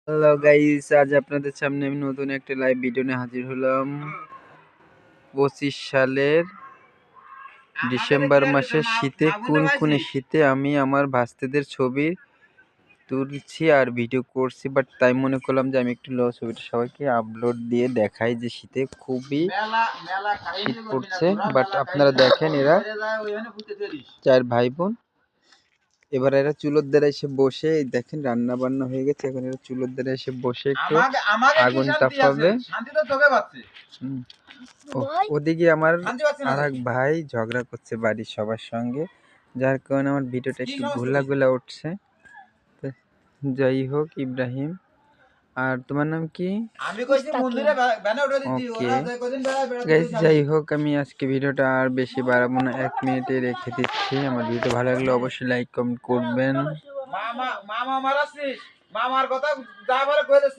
Hello guys, আজ আপনাদের সামনে আমি নতুন একটা লাইভ ভিডিও নিয়ে হাজির হলাম। 25 সালের ডিসেম্বর মাসের শীতে কোন শীতে আমি আমার ভাস্তেদের ছবি তুলছি আর ভিডিও করছি, বাট তাই মনে করলাম যে আমি একটু ছবিটা সবাইকে আপলোড দিয়ে দেখাই যে শীতে খুবই শীত পড়ছে। বাট আপনারা দেখেন, এরা 4 ভাই বোন, এবার এরা চুলোর দ্বারা এসে বসে, দেখেন রান্না বান্না হয়ে গেছে, এখন এরা চুলোর দ্বারা এসে বসে একটু আগুন তাপাবে। ওদিকে আমার আর এক ভাই ঝগড়া করছে বাড়ির সবার সঙ্গে, যার কারণে আমার ভিডিওটা একটু ঘোলা উঠছে। যাই হোক, ইব্রাহিম, আর তোমার নাম কি? ওকে গাইস, যাই হোক, আমি আজকে ভিডিওটা আর বেশি বাড়াবো না, 1 মিনিটে রেখে দিচ্ছি। আমার ভিডিও ভালো লাগলে অবশ্যই লাইক কমেন্ট করবেন।